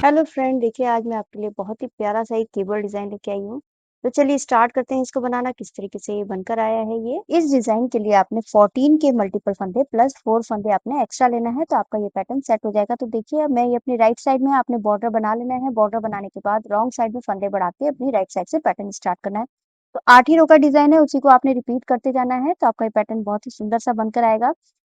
Hello friend, देखिए आज मैं आपके लिए बहुत ही प्यारा सा एक कीबोर्ड डिज़ाइन लेके आई हूँ। तो चलिए स्टार्ट करते हैं इसको बनाना किस तरीके से ये बनकर आया है ये। इस डिज़ाइन के लिए आपने 14 के मल्टीपल फंदे प्लस 4 फंदे आपने एक्स्ट्रा लेना है, तो आपका ये पैटर्न सेट हो जाएगा। तो देखिए अब मैं ये अपनी राइट साइड में आपने बॉर्डर बना लेना है। बॉर्डर बनाने के बाद रॉन्ग साइड में फंदे बढ़ा के अपनी राइट साइड से पैटर्न स्टार्ट करना है। तो 8 ही रो का डिज़ाइन है, उसी को आपने रिपीट करते जाना है, तो आपका ये पैटर्न बहुत ही सुंदर सा बनकर आएगा।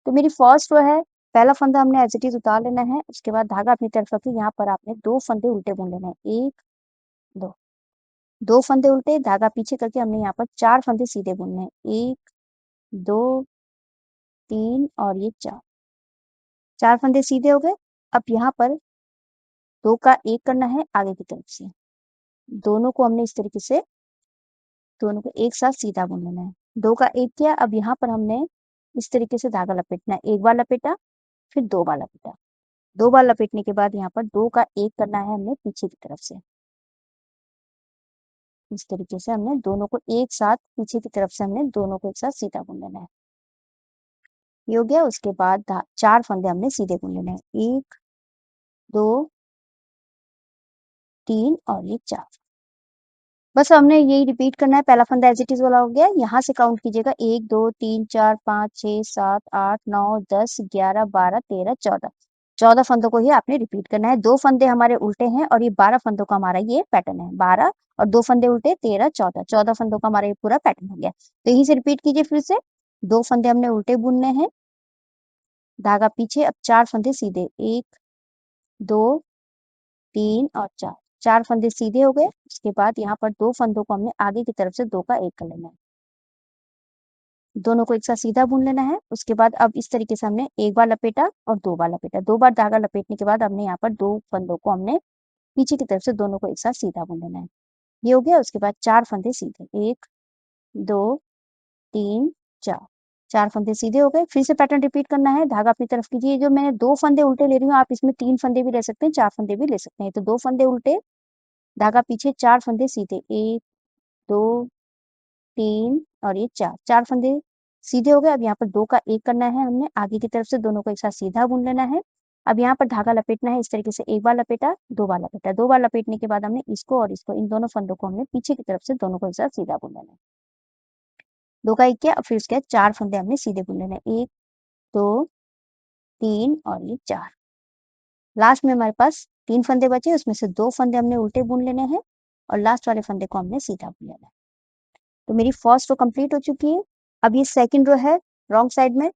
तो मेरी फर्स्ट रो है, पहला फंदा हमने एज़ इट इज़ उतार लेना है, उसके बाद धागा अपनी तरफ रख के यहाँ पर आपने 2 फंदे उल्टे बुन लेने हैं। 1, 2, 2 फंदे उल्टे, धागा पीछे करके हमने यहाँ पर 4 फंदे सीधे बुनने हैं। 1, 2, 3 और ये 4। 4 फंदे सीधे हो गए। अब यहाँ पर 2 का 1 करना है आगे की तरफ से। दोनों को हमने इस तरीके से दोनों को एक साथ सीधा बुन लेना है। 2 का 1 किया, अब यहाँ पर हमने इस तरीके से धागा लपेटना है। 1 बार लपेटा, फिर 2 बार लपेटा। 2 बार लपेटने के बाद यहाँ पर 2 का 1 करना है हमने पीछे की तरफ से। इस तरीके से हमने दोनों को एक साथ पीछे की तरफ से हमने दोनों को एक साथ सीधा बुन लेना है। ये हो गया। उसके बाद 4 फंदे हमने सीधे बुन लेने हैं। 1, 2, 3 और ये 4। बस हमने यही रिपीट करना है। पहला फंदा एज इट इज वाला हो गया। यहाँ से काउंट कीजिएगा 1, 2, 3, 4, 5, 6, 7, 8, 9, 10, 11, 12, 13, 14। 14 फंदों को ही आपने रिपीट करना है। 2 फंदे हमारे उल्टे हैं और ये 12 फंदों का हमारा ये पैटर्न है। 12 और 2 फंदे उल्टे 13, 14। 14 फंदों का हमारा ये पूरा पैटर्न हो गया। तो यहीं से रिपीट कीजिए फिर से। 2 फंदे हमने उल्टे बुनने हैं, धागा पीछे, अब 4 फंदे सीधे। 1, 2, 3 और 4। 4 फंदे सीधे हो गए। उसके बाद यहाँ पर 2 फंदों को हमने आगे की तरफ से 2 का 1 कर लेना है। दोनों को एक साथ सीधा बुन लेना है। उसके बाद अब इस तरीके से हमने 1 बार लपेटा और 2 बार लपेटा। 2 बार धागा लपेटने के बाद हमने यहाँ पर 2 फंदों को हमने पीछे की तरफ से दोनों को एक साथ सीधा बुन लेना है। ये हो गया। उसके बाद 4 फंदे सीधे। 1, 2, 3, 4। 4 फंदे सीधे हो गए। फिर से पैटर्न रिपीट करना है। धागा अपनी तरफ कीजिए। जो मैंने 2 फंदे उल्टे ले रही हूँ, आप इसमें 3 फंदे भी ले सकते हैं, 4 फंदे भी ले सकते हैं। तो 2 फंदे उल्टे, धागा पीछे, 4 फंदे सीधे। 1, 2, 3 और ये 4। 4 फंदे सीधे हो गए। अब यहाँ पर 2 का 1 करना है हमने आगे की तरफ से, दोनों को एक साथ सीधा बुन लेना है। अब यहाँ पर धागा लपेटना है इस तरीके से। 1 बार लपेटा, 2 बार लपेटा। 2 बार लपेटने के बाद हमने इसको और इसको, इन दोनों फंदों को हमने पीछे की तरफ से दोनों को एक साथ सीधा बुन लेना है। 2 का 1 किया। अब फिर उसके बाद 4 फंदे हमने सीधे बुन लेना है। 1, 2, 3 और ये 4। लास्ट में हमारे पास 3 फंदे बचे, उसमें से 2 फंदे हमने उल्टे बुन लेने हैं और लास्ट वाले फंदे को हमने सीधा बुन लेना है। तो मेरी फर्स्ट रो कंप्लीट हो चुकी है। अब ये सेकंड रो है, रॉन्ग साइड में।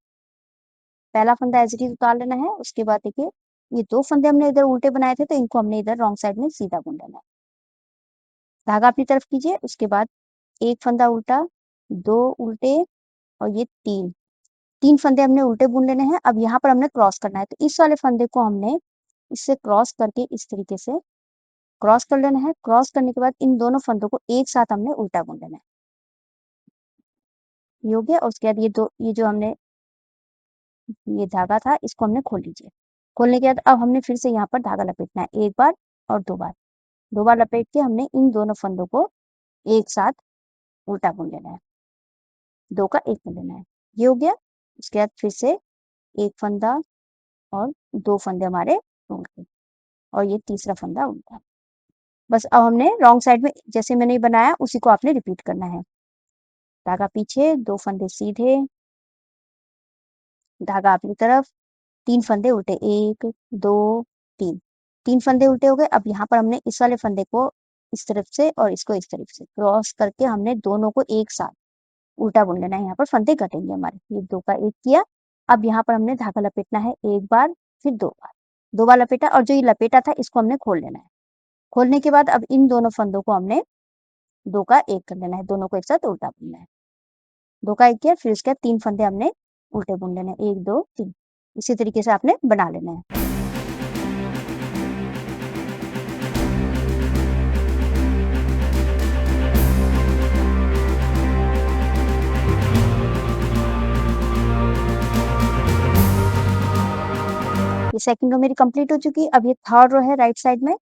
पहला फंदा एज इट इज उतार लेना है। उसके बाद देखिए ये 2 फंदे हमने इधर उल्टे बनाए थे, तो इनको हमने इधर रॉन्ग साइड में सीधा बुन लेना है। धागा अपनी तरफ कीजिए। उसके बाद 1 फंदा उल्टा, 2 उल्टे और ये 3। 3 फंदे हमने उल्टे बुन लेने हैं। अब यहाँ पर हमने क्रॉस करना है, तो इस वाले फंदे को हमने इससे क्रॉस करके इस तरीके से क्रॉस कर लेना है। क्रॉस करने के बाद इन दोनों फंदों को एक साथ हमने उल्टा बुन लेना है। ये हो गया। और उसके बाद ये जो हमने ये धागा था, इसको हमने खोल लीजिए। खोलने के बाद अब हमने फिर से यहाँ पर धागा लपेटना है 1 बार और 2 बार। 2 बार लपेट के हमने इन दोनों फंदों को एक साथ उल्टा बुन लेना है। 2 का 1 बुन लेना है। ये हो गया। उसके बाद फिर से 1 फंदा और 2 फंदे हमारे उल्टे और ये तीसरा फंदा उल्टा। बस अब हमने रॉन्ग साइड में जैसे मैंने बनाया उसी को आपने रिपीट करना है। धागा पीछे, 2 फंदे सीधे, धागा अपनी तरफ, 3 फंदे उल्टे। 1, 2, 3। 3 फंदे उल्टे हो गए। अब यहाँ पर हमने इस वाले फंदे को इस तरफ से और इसको इस तरफ से क्रॉस करके हमने दोनों को एक साथ उल्टा बुन लेना है। यहाँ पर फंदे कटेंगे हमारे। ये 2 का 1 किया। अब यहाँ पर हमने धागा लपेटना है 1 बार, फिर 2 बार। 2 बार लपेटा और जो ये लपेटा था इसको हमने खोल लेना है। खोलने के बाद अब इन दोनों फंदों को हमने 2 का 1 कर लेना है। दोनों को एक साथ उल्टा बुनना है। 2 का 1 किया। फिर उसके बाद 3 फंदे हमने उल्टे बुन लेने हैं। 1, 2, 3। इसी तरीके से आपने बना लेना है। ये सेकंड रो मेरी कंप्लीट हो चुकी है। अब ये थर्ड रो है राइट साइड में।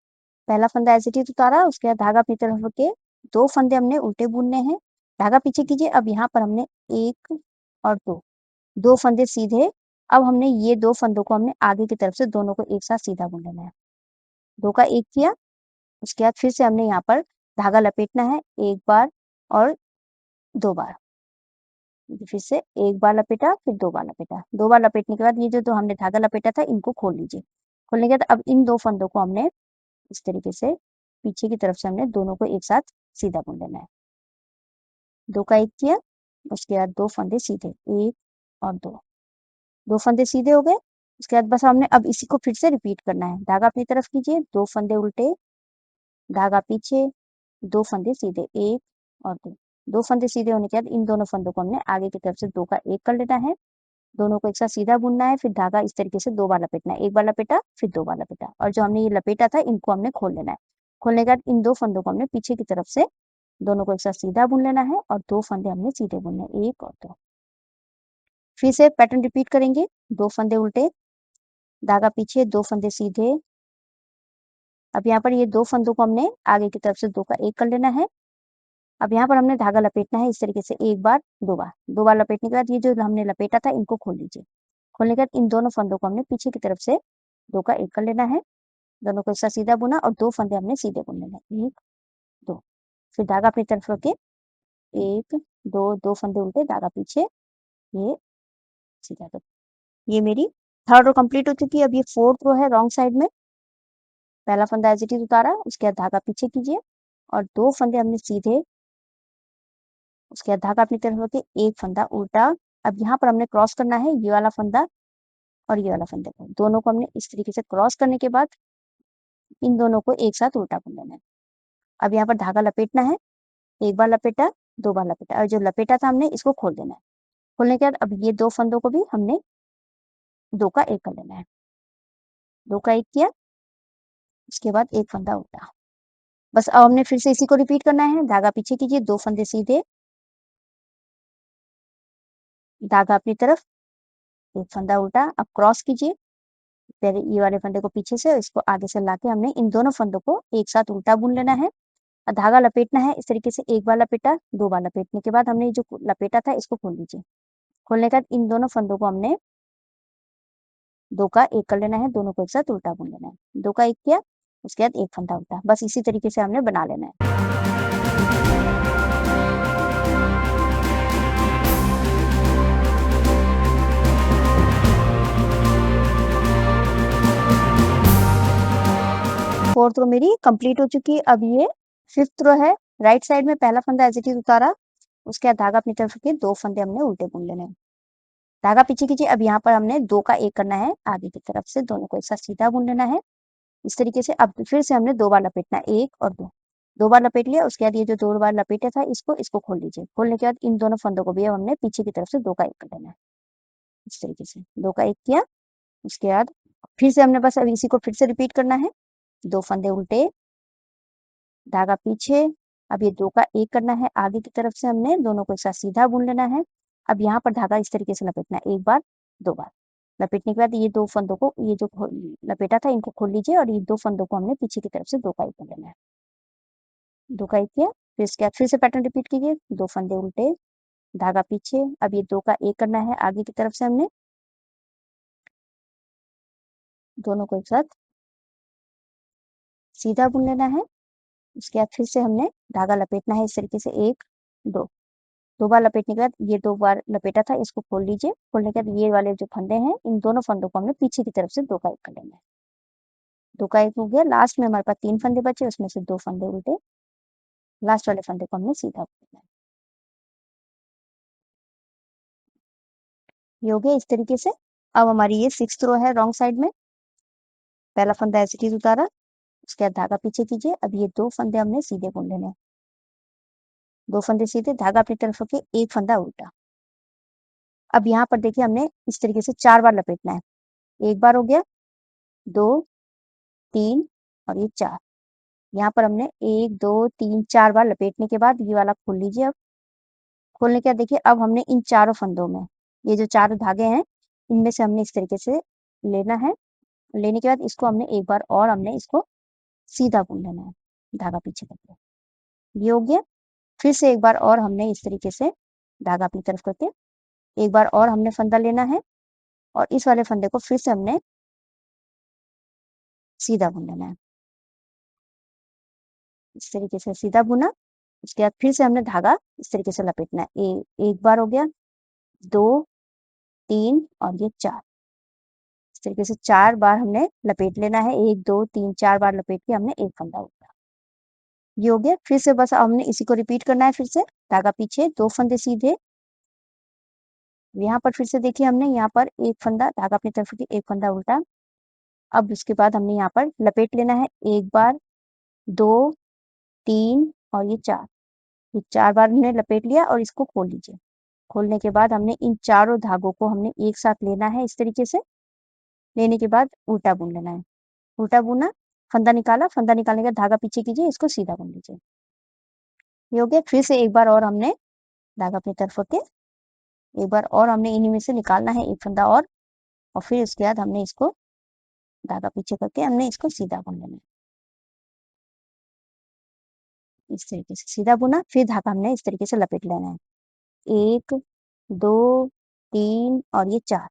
पहला फंदा एज इट इज उतारा। उसके बाद धागा अपनी तरफ के 2 फंदे हमने उल्टे बुनने हैं। धागा पीछे कीजिए। अब यहाँ पर हमने 1 और 2, 2 फंदे सीधे। अब हमने ये 2 फंदों को हमने आगे की तरफ से दोनों को एक साथ सीधा बुन लेना है। 2 का 1 किया, उसके बाद फिर से हमने यहाँ पर धागा लपेटना है 1 बार और 2 बार। फिर से 1 बार लपेटा, फिर 2 बार लपेटा। 2 बार लपेटने के बाद ये जो हमने धागा लपेटा था इनको खोल लीजिए। खोलने के बाद अब इन 2 फंदों को हमने इस तरीके से पीछे की तरफ से हमने दोनों को एक साथ सीधा बुन लेना है। 2 का 1 किया, उसके बाद 2 फंदे सीधे 1 और 2। 2 फंदे सीधे हो गए, उसके बाद बस हमने अब इसी को फिर से रिपीट करना है। धागा अपनी तरफ कीजिए, 2 फंदे उल्टे, धागा पीछे, 2 फंदे सीधे 1 और 2। 2 फंदे सीधे होने के बाद इन दोनों फंदों को हमने आगे की तरफ से 2 का 1 कर लेना है। दोनों को एक साथ सीधा बुनना है, फिर धागा इस तरीके से 2 बार लपेटना है। 1 बार लपेटा, फिर 2 बार लपेटा और जो हमने ये लपेटा था इनको हमने खोल लेना है। खोलने के बाद इन 2 फंदों को हमने पीछे की तरफ से दोनों को एक साथ सीधा बुन लेना है और 2 फंदे हमने सीधे बुनने हैं, 1 और 2। फिर से पैटर्न रिपीट करेंगे। 2 फंदे उल्टे, धागा पीछे, 2 फंदे सीधे। अब यहाँ पर ये 2 फंदों को हमने आगे की तरफ से 2 का 1 कर लेना है। अब यहाँ पर हमने धागा लपेटना है इस तरीके से 1 बार, 2 बार। 2 बार लपेटने के बाद ये जो हमने लपेटा था इनको खोल लीजिए। खोलने के बाद इन दोनों फंदों को हमने पीछे की तरफ से 2 का 1 कर लेना है। दोनों को एक साथ सीधा बुना और 2 फंदे हमने सीधे बुन लेने हैं, 1, 2। फिर धागा अपनी तरफ रख के 1, 2, 2 फंदे उल्टे, धागा पीछे, ये सीधा 2। ये मेरी 3rd रो कंप्लीट हो चुकी है। अब ये 4th रो है रॉन्ग साइड में। पहला फंदा एज़ इट इज़ उतारा, उसके बाद धागा पीछे कीजिए और 2 फंदे हमने सीधे, उसके बाद धागा अपनी तरफ रख के 1 फंदा उल्टा। अब यहाँ पर हमने क्रॉस करना है ये वाला फंदा और ये वाला फंदे को। दोनों को हमने इस तरीके से क्रॉस करने के बाद इन दोनों को एक साथ उल्टा बुन लेना है। अब यहाँ पर धागा लपेटना है, 1 बार लपेटा, 2 बार लपेटा और जो लपेटा था हमने इसको खोल देना है। खोलने के बाद अब ये 2 फंदों को भी हमने 2 का 1 कर लेना है। 2 का 1 किया, उसके बाद 1 फंदा उल्टा। बस अब हमने फिर से इसी को रिपीट करना है। धागा पीछे कीजिए, 2 फंदे सीधे, धागा अपनी तरफ, 1 फंदा उल्टा। अब क्रॉस कीजिए, पहले ये वाले फंदे को पीछे से इसको आगे से लाके हमने इन दोनों फंदों को एक साथ उल्टा बुन लेना है। धागा लपेटना है इस तरीके से 1 बार लपेटा, 2 बार लपेटने के बाद हमने जो लपेटा था इसको खोल लीजिए। खोलने के बाद इन दोनों फंदों को हमने 2 का 1 कर लेना है, दोनों को एक साथ उल्टा बुन लेना है। 2 का 1 किया, उसके बाद 1 फंदा उल्टा। बस इसी तरीके से हमने बना लेना है। 4th रो मेरी कंप्लीट हो चुकी है। अब ये 5th रो है। राइट साइड में पहला फंदा एज़ इट इज़ उतारा, उसके बाद धागा अपनी तरफ रखिए, 2 फंदे हमने उल्टे बुन लेने हैं। धागा पीछे कीजिए, अब यहाँ पर हमने 2 का 1 करना है, आगे की तरफ से दोनों को एक साथ सीधा बुन लेना है। इस तरीके से अब फिर से हमने 2 बार लपेटना है, 1 और 2। 2 बार लपेट लिया, उसके बाद ये जो 2 बार लपेटा था इसको खोल लीजिए। खोलने के बाद इन दोनों फंदों को भी अब हमने पीछे की तरफ से 2 का 1 कर लेना है। इस तरीके से 2 का 1 किया, उसके बाद फिर से हमने बस अब इसी को फिर से रिपीट करना है। 2 फंदे उल्टे, धागा पीछे, अब ये 2 का 1 करना है, आगे की तरफ से हमने दोनों को एक साथ सीधा बुन लेना है। अब यहाँ पर धागा इस तरीके से लपेटना है, 1 बार, 2 बार। लपेटने के बाद ये 2 फंदों को ये जो लपेटा था इनको खोल लीजिए और ये 2 फंदों को हमने पीछे की तरफ से 2 का 1 कर लेना है। 2 का 1 किया, फिर इसके बाद फिर से पैटर्न रिपीट कीजिए, 2 फंदे उल्टे, धागा पीछे, अब ये 2 का 1 करना है, आगे की तरफ से हमने दोनों को एक साथ सीधा बुन लेना है। उसके बाद फिर से हमने धागा लपेटना है इस तरीके से 1, 2। 2 बार लपेटने के बाद ये 2 बार लपेटा था इसको खोल लीजिए। खोलने के बाद ये वाले जो फंदे हैं इन दोनों फंदों को हमने पीछे की तरफ से 2 का 1 कर लेना है। 2 का 1 हो गया, लास्ट में हमारे पास 3 फंदे बचे, उसमें से 2 फंदे उल्टे, लास्ट वाले फंदे को हमने सीधा बुनना है। ये हो गया इस तरीके से। अब हमारी ये 6th रो है रॉन्ग साइड में। पहला फंदा ऐसे ही उतारा, उसके बाद धागा पीछे कीजिए। अब ये 2 फंदे हमने सीधे बुन लेने हैं। 2 फंदे सीधे, धागा अपनी तरफ रखिए, 1 फंदा उल्टा। अब यहाँ पर देखिए हमने इस तरीके से 4 बार लपेटना है। 1 बार हो गया, 2, 3 और ये 4। यहाँ पर हमने 1, 2, 3, 4 बार लपेटने के बाद ये वाला खोल लीजिए अब। खोलने के बाद देखिए अब हमने इन चारों फंदों में, ये जो 4 धागे हैं, इनमें से हमने इस तरीके से लेना है। लेने के बाद इसको हमने एक बार और हमने इसको सीधा बुन लेना है, धागा पीछे करके। ये हो गया। फिर से एक बार और हमने इस तरीके से धागा अपनी तरफ करके एक बार और हमने फंदा लेना है और इस वाले फंदे को फिर से हमने सीधा बुन लेना है। इस तरीके से सीधा बुना। उसके बाद फिर से हमने धागा इस तरीके से लपेटना है। एक बार हो गया, 2, 3 और ये 4। इस तरीके से 4 बार हमने लपेट लेना है। 1, 2, 3, 4 बार लपेट के हमने एक फंदा उल्टा। ये हो गया। फिर से बस हमने इसी को रिपीट करना है। फिर से धागा पीछे, 2 फंदे सीधे। यहाँ पर फिर से देखिए, हमने यहाँ पर एक फंदा धागा अपनी तरफ की, एक फंदा उल्टा। अब उसके बाद हमने यहाँ पर लपेट लेना है। 1 बार, 2, 3 और ये 4। ये 4 बार हमने लपेट लिया और इसको खोल लीजिए। खोलने के बाद हमने इन चारों धागों को हमने एक साथ लेना है इस तरीके से। लेने के बाद उल्टा बुन लेना है। उल्टा बुना, फंदा निकाला, फंदा निकालने का धागा पीछे कीजिए, इसको सीधा बुन लीजिए। ये हो गया। फिर से एक बार और हमने धागा अपनी तरफ होके एक बार और हमने इन्हीं में से निकालना है एक फंदा और फिर उसके बाद हमने इसको धागा पीछे करके हमने इसको सीधा बुन लेना है। इस तरीके से सीधा बुना, फिर धागा हमने इस तरीके से लपेट लेना है। 1, 2, 3 और ये 4।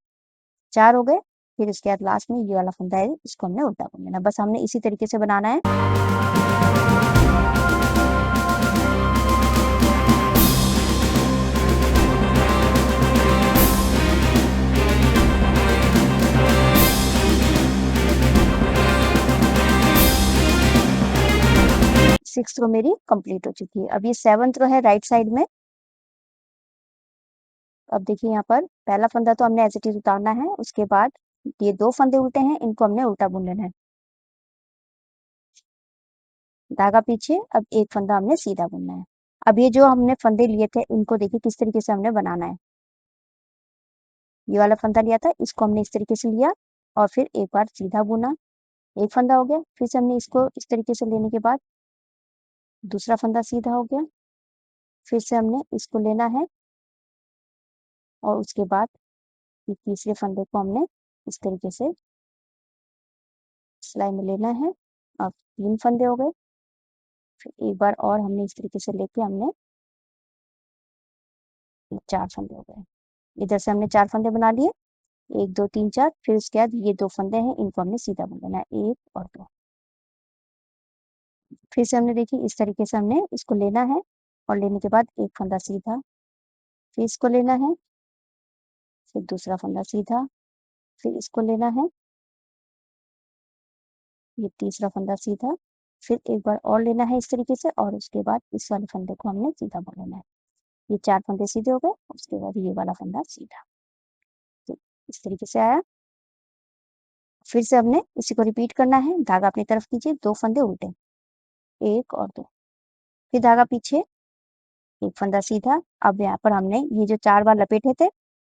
4 हो गए। फिर उसके बाद लास्ट में ये वाला फंदा है, इसको हमने उल्टा बुन लेना। बस हमने इसी तरीके से बनाना है। 6th रो मेरी कंप्लीट हो चुकी है। अब ये 7th रो है राइट साइड में। अब देखिए यहाँ पर पहला फंदा तो हमने एज इट इज उतारना है। उसके बाद ये 2 फंदे उल्टे हैं, इनको हमने उल्टा बुन लेना है। धागा पीछे, अब एक फंदा हमने सीधा बुनना है। अब ये जो हमने फंदे लिए थे, इनको देखिए किस तरीके से हमने बनाना है। ये वाला फंदा लिया था, इसको हमने इस तरीके से लिया और फिर एक बार सीधा बुना। एक फंदा हो गया। फिर से हमने इसको इस तरीके से लेने के बाद दूसरा फंदा सीधा हो गया। फिर से हमने इसको लेना है और उसके बाद ये तीसरे फंदे को हमने इस तरीके से सिलाई में लेना है। अब 3 फंदे हो गए। फिर एक बार और हमने इस तरीके से लेके हमने 4 फंदे हो गए। इधर से हमने 4 फंदे बना लिए, 1, 2, 3, 4। फिर उसके बाद ये 2 फंदे हैं, इनको हमने सीधा बुन लेना है, 1 और 2। फिर से हमने देखिए इस तरीके से हमने इसको लेना है और लेने के बाद एक फंदा सीधा, फिर इसको लेना है, फिर दूसरा फंदा सीधा, फिर इसको लेना है, ये तीसरा फंदा सीधा, फिर एक बार और लेना है इस तरीके से और उसके बाद इस वाले फंदे को हमने सीधा बुन लेना है। ये 4 फंदे सीधे हो गए। उसके बाद ये वाला फंदा सीधा। तो इस तरीके से आया। फिर से हमने इसी को रिपीट करना है। धागा अपनी तरफ कीजिए, 2 फंदे उल्टे, 1 और 2। फिर धागा पीछे, एक फंदा सीधा। अब यहाँ पर हमने ये जो 4 बार लपेटे थे,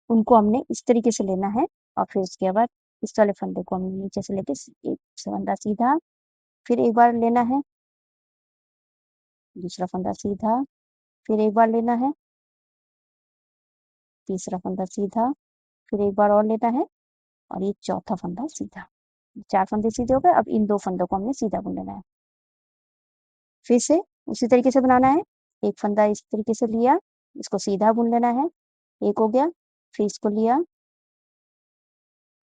उनको हमने इस तरीके से लेना है और फिर उसके बाद इस वाले फंदे को हमने नीचे से लेके एक फंदा सीधा, फिर एक बार लेना है, दूसरा फंदा सीधा, फिर एक बार लेना है, तीसरा फंदा सीधा, फिर एक बार और लेना है और ये चौथा फंदा सीधा। 4 फंदे सीधे हो गए। अब इन 2 फंदों को हमने सीधा बुन लेना है। फिर से उसी तरीके से बनाना है। एक फंदा इस तरीके से लिया, इसको सीधा बुन लेना है। एक हो गया। फिर इसको लिया,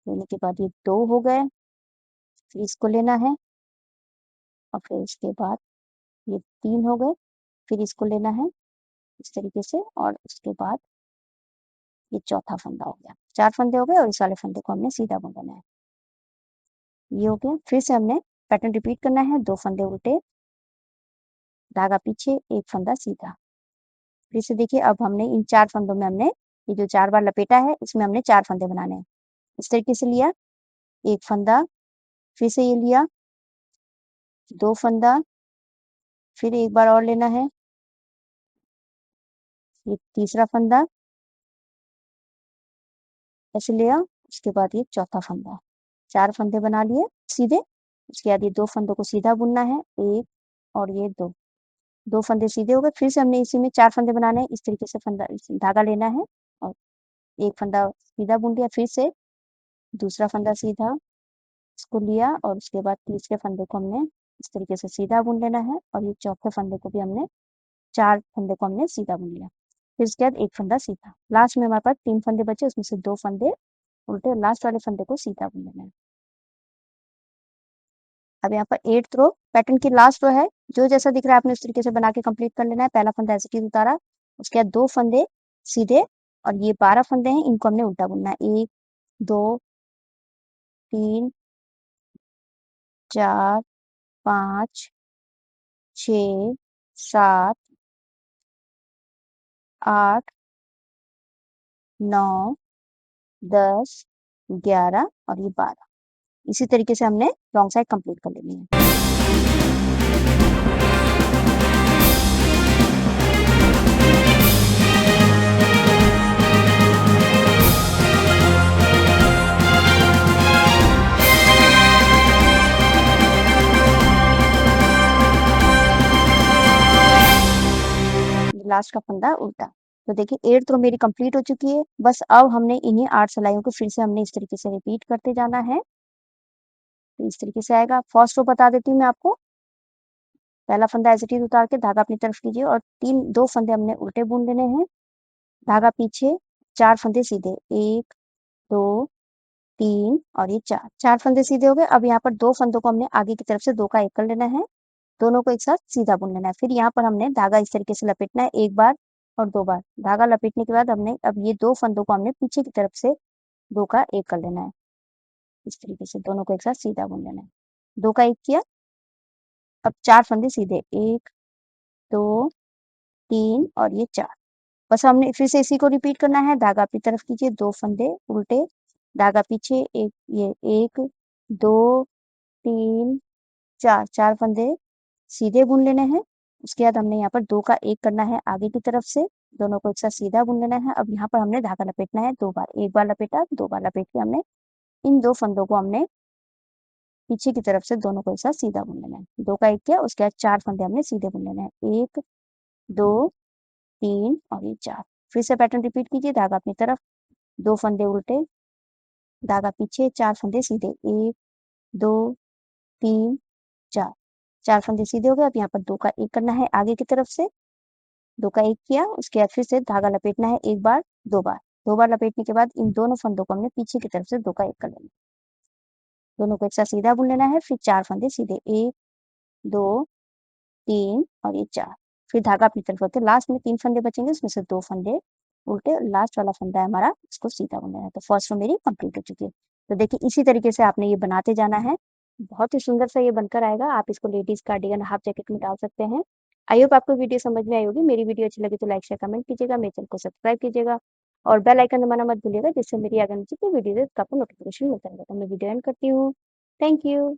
लेने के बाद ये 2 हो गए। फिर इसको लेना है और फिर इसके बाद ये 3 हो गए। फिर इसको लेना है इस तरीके से और उसके बाद ये चौथा फंदा हो गया। 4 फंदे हो गए और इस वाले फंदे को हमने सीधा बुन लेना है। ये हो गया। फिर से हमने पैटर्न रिपीट करना है। 2 फंदे उल्टे, धागा पीछे, एक फंदा सीधा। फिर से देखिए, अब हमने इन 4 फंदों में हमने ये जो 4 बार लपेटा है, इसमें हमने 4 फंदे बनाने हैं। इस तरीके से लिया, एक फंदा, फिर से ये लिया, 2 फंदा, फिर एक बार और लेना है, ये तीसरा फंदा, ऐसे लिया, उसके बाद ये चौथा फंदा। 4 फंदे बना लिए सीधे। उसके बाद ये 2 फंदों को सीधा बुनना है, 1 और ये 2। 2 फंदे सीधे हो गए। फिर से हमने इसी में 4 फंदे बनाने हैं। इस तरीके से फंदा धागा लेना है और एक फंदा सीधा बुन लिया। फिर से दूसरा फंदा सीधा, इसको लिया और उसके बाद तीसरे फंदे को हमने इस तरीके से सीधा बुन लेना है और ये चौथे फंदे को भी हमने 4 फंदे को हमने सीधा बुन लिया। फिर उसके बाद एक फंदा सीधा। लास्ट में हमारे पास 3 फंदे बचे, उसमें से 2 फंदे उल्टे, लास्ट वाले फंदे को सीधा बुन लेना है। अब यहाँ पर 8th रो पैटर्न की लास्ट रो है, जो जैसा दिख रहा है आपने उस तरीके से बना के कंप्लीट कर लेना है। पहला फंदा ऐसे ही उतारा, उसके बाद 2 फंदे सीधे और ये 12 फंदे हैं, इनको हमने उल्टा बुनना है। 1 2 3 4 5 6 7 8 9 10 11 और ये 12। इसी तरीके से हमने रॉन्ग साइड कंप्लीट कर लेनी है। लास्ट का फंदा उल्टा। तो देखिए 8th रो मेरी कंप्लीट हो चुकी है। बस अब हमने इन्हीं 8 सिलाइयों को फिर से हमने इस तरीके से रिपीट करते जाना है। तो इस तरीके से आएगा। फर्स्ट रो बता देती हूँ मैं आपको। पहला फंदा एज इट इज उतार के धागा अपनी तरफ कीजिए और 2 फंदे हमने उल्टे बुन लेने हैं। धागा पीछे, 4 फंदे सीधे, 1 2 3 और ये 4 फंदे सीधे हो गए। अब यहाँ पर 2 फंदों को हमने आगे की तरफ से 2 का 1 कर लेना है। दोनों को एक साथ सीधा बुन लेना है। फिर यहाँ पर हमने धागा इस तरीके से लपेटना है 1 बार और 2 बार। धागा लपेटने के बाद हमने अब ये 2 फंदों को हमने पीछे की तरफ से 2 का 1 कर लेना है। इस तरीके से दोनों को एक साथ सीधा बुन लेना है। 2 का 1 किया, अब 4 फंदे सीधे, 1 2 3 और ये 4। बस हमने फिर से इसी को रिपीट करना है। धागा अपनी तरफ कीजिए, 2 फंदे उल्टे, धागा पीछे, एक ये 1 2 3 4, 4 फंदे सीधे बुन लेने हैं। उसके बाद हमने यहाँ पर 2 का 1 करना है आगे की तरफ से, दोनों को एक साथ सीधा बुन लेना है। अब यहाँ पर हमने धागा लपेटना है 2 बार, 1 बार लपेटा, 2 बार लपेट के हमने इन 2 फंदों को हमने पीछे की तरफ से दोनों को एक साथ सीधा बुन लेना है। 2 का 1 किया, उसके बाद 4 फंदे हमने सीधे बुन लेने हैं, 1 2 3 और ये 4। फिर से पैटर्न रिपीट कीजिए। धागा अपनी तरफ, 2 फंदे उल्टे, धागा पीछे, 4 फंदे सीधे, 1 2 3 4। 4 फंदे सीधे हो गए। अब यहाँ पर 2 का 1 करना है आगे की तरफ से, 2 का 1 किया, उसके बाद फिर से धागा लपेटना है 1 बार, 2 बार। 2 बार लपेटने के बाद इन दोनों फंदों को हमने पीछे की तरफ से 2 का 1 कर लेना है। दोनों को एक साथ सीधा बुन लेना है। फिर 4 फंदे सीधे, 1 2 3 और ये 4। फिर धागा अपनी तरफ होते लास्ट में 3 फंदे बचेंगे, उसमें से 2 फंदे उल्टे और लास्ट वाला फंदा है हमारा, इसको सीधा बुन लेना है। तो फर्स्ट रो मेरी कंप्लीट हो चुकी है। तो देखिए इसी तरीके से आपने ये बनाते जाना है। बहुत ही सुंदर सा ये बनकर आएगा। आप इसको लेडीज कार्डिगन, हाफ जैकेट में डाल सकते हैं। आई होप आपको वीडियो समझ में आई होगी। मेरी वीडियो अच्छी लगी तो लाइक शेयर कमेंट कीजिएगा, मेरे चैनल को सब्सक्राइब कीजिएगा और बेल आइकन दबाना मत भूलिएगा, जिससे मेरी आगे जितनी वीडियो है आपको नोटिफिकेशन मिलता रहेगा। तो मैं वीडियो एंड करती हूँ। Thank you.